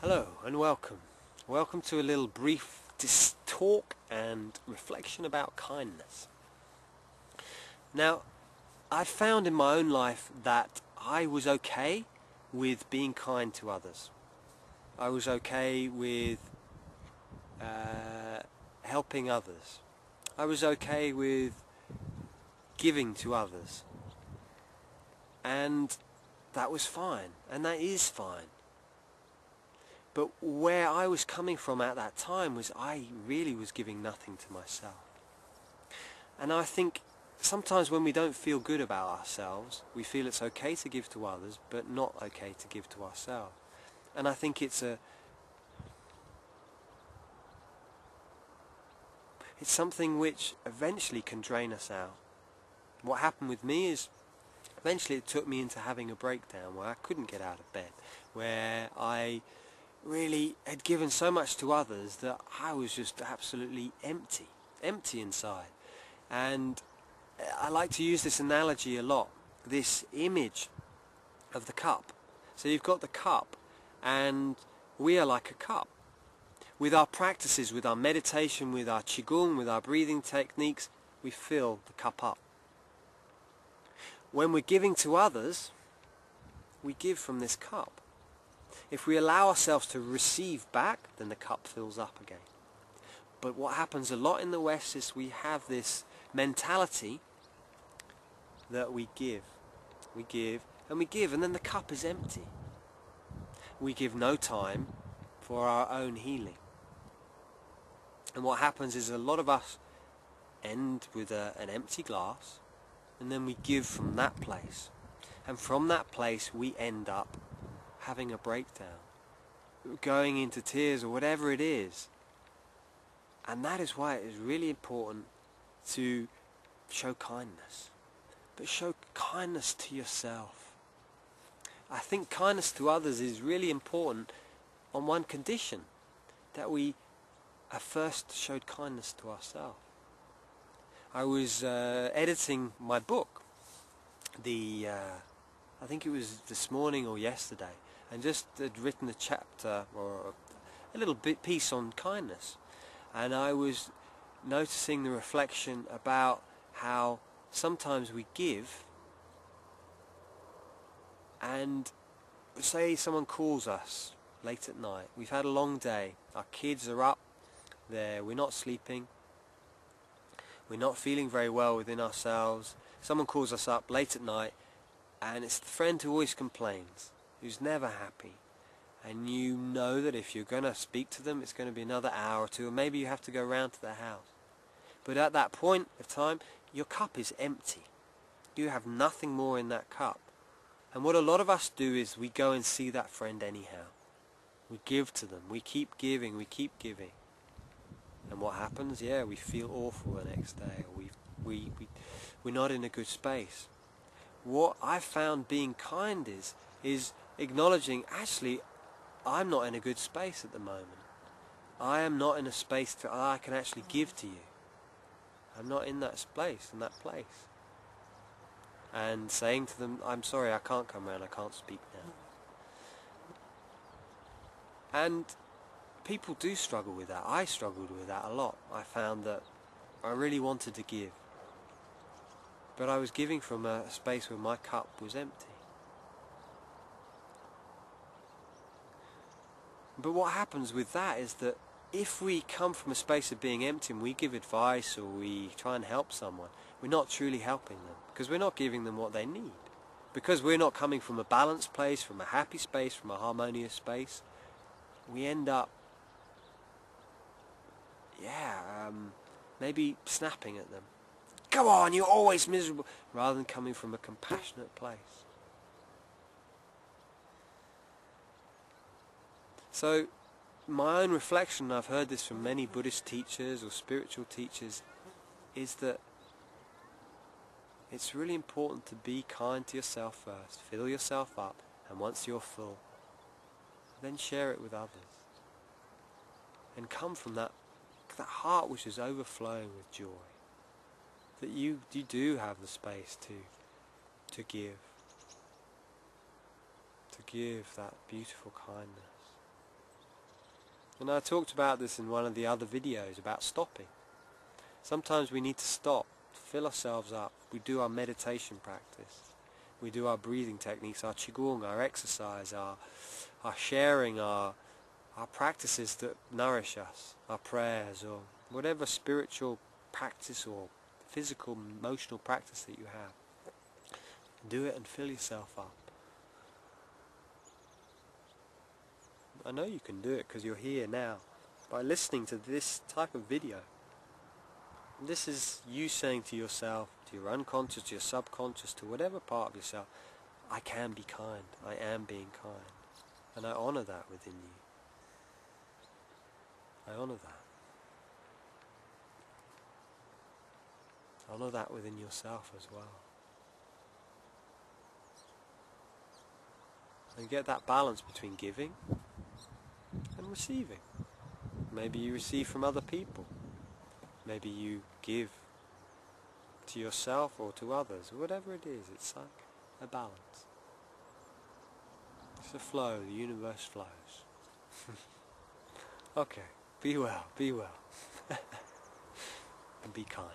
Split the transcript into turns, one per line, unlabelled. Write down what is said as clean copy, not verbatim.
Hello and welcome. Welcome to a little brief talk and reflection about kindness. Now, I found in my own life that I was okay with being kind to others. I was okay with helping others. I was okay with giving to others. And that was fine, and that is fine. But where I was coming from at that time was I really was giving nothing to myself. And I think sometimes when we don't feel good about ourselves, we feel it's okay to give to others, but not okay to give to ourselves. And I think it's something which eventually can drain us out. What happened with me is eventually it took me into having a breakdown where I couldn't get out of bed, where I really had given so much to others that I was just absolutely empty inside. And I like to use this analogy a lot, this image of the cup. So you've got the cup, and we are like a cup. With our practices, with our meditation, with our qigong, with our breathing techniques, we fill the cup up. When we're giving to others, we give from this cup. If we allow ourselves to receive back, then the cup fills up again. But what happens a lot in the West is we have this mentality that we give, and we give, and then the cup is empty. We give no time for our own healing. And what happens is a lot of us end with an empty glass, and then we give from that place. And from that place we end up having a breakdown, going into tears or whatever it is. And that is why it is really important to show kindness. But show kindness to yourself. I think kindness to others is really important on one condition, that we have first showed kindness to ourselves. I was editing my book, I think it was this morning or yesterday, and just had written a chapter or a little bit piece on kindness, and I was noticing the reflection about how sometimes we give, and say someone calls us late at night, we've had a long day, our kids are up there, we're not sleeping, we're not feeling very well within ourselves, someone calls us up late at night, and it's the friend who always complains, who's never happy. And you know that if you're going to speak to them, it's going to be another hour or two, or maybe you have to go round to their house. But at that point of time, your cup is empty. You have nothing more in that cup. And what a lot of us do is we go and see that friend anyhow. We give to them. We keep giving. We keep giving. And what happens? Yeah, we feel awful the next day. Or we're not in a good space. What I found being kind is acknowledging, actually, I'm not in a good space at the moment. I am not in a space that I can actually give to you. I'm not in that space, in that place. And saying to them, I'm sorry, I can't come round, I can't speak now. And people do struggle with that. I struggled with that a lot. I found that I really wanted to give, but I was giving from a space where my cup was empty. But what happens with that is that if we come from a space of being empty and we give advice or we try and help someone, we're not truly helping them, because we're not giving them what they need. Because we're not coming from a balanced place, from a happy space, from a harmonious space, we end up, maybe snapping at them. Go on, you're always miserable, rather than coming from a compassionate place. So, my own reflection, I've heard this from many Buddhist teachers or spiritual teachers, is that it's really important to be kind to yourself first, fill yourself up, and once you're full, then share it with others. And come from that heart which is overflowing with joy. That you do have the space to give that beautiful kindness. And I talked about this in one of the other videos about stopping. Sometimes we need to stop, fill ourselves up. We do our meditation practice. We do our breathing techniques, our qigong, our exercise, our sharing, our practices that nourish us, our prayers, or whatever spiritual practice or physical, emotional practice that you have. Do it and fill yourself up. I know you can do it because you're here now by listening to this type of video. This is you saying to yourself, to your unconscious, to your subconscious, to whatever part of yourself, I can be kind, I am being kind. And I honour that within you. I honour that. Honour that within yourself as well. And get that balance between giving and receiving. Maybe you receive from other people. Maybe you give to yourself or to others. Whatever it is, it's like a balance. It's a flow, the universe flows. Okay, be well, and be kind.